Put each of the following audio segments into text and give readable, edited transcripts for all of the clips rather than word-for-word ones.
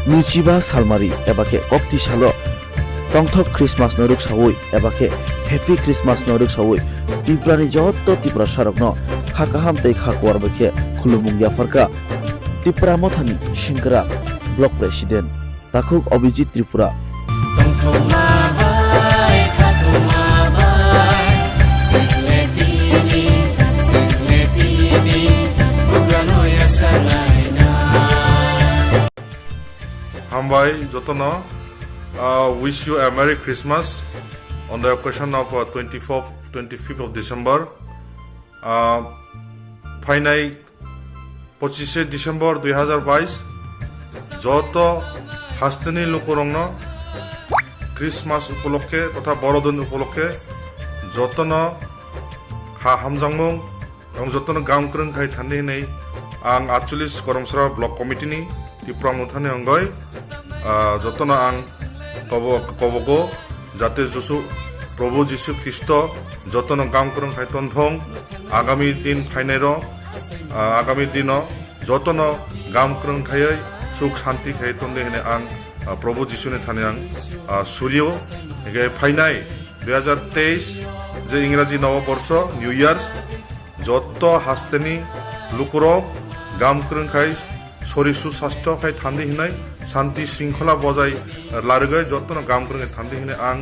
Nuchiba Salmari ebake Okti Shalo Tongthok Christmas Noruk Sawi ebake Happy Christmas Noruk Sawi Tiprani Jotto Tipra Sarokno Khakaham tei Khakwar bake Khulumung Yafarka Tripura Mothani Shinkara Block President Takhuk Abhijit Tripura Hambai Jotono, wish you a Merry Christmas on the occasion of 25th of December. Finai 25 December 2022 Joto Hastini Lukurongno Christmas Upoloke totha Borodon Upoloke Jotono Ha Hamjangmung এবং যতন গাম krung khai thandi nei ang 48 koromsra block committee ni Tripura muthani angoi যতন ang kobogo jate josu Prabhu Jisu Christo যতন গাম krung khai tonthong agami din khainero agami dino যতন গাম krung khai suk shanti khai tonde hene ang Prabhu Jisu ni thani ang suryo ege phainai 2023 যে ইংরাজি নববর্ষ new years যত হাস্তেনি লুকুরক গাম krung khai শরীর সুস্বাস্থ্য খাই থান্দি হিনাই শান্তি শৃঙ্খলা বজাই লারগৈ যতন গাম krung থান্দি হিনে আং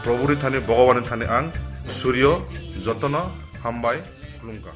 প্রভুরি থানি ভগবানের থানি আং সূর্য যতন হামবাই খুলুমকা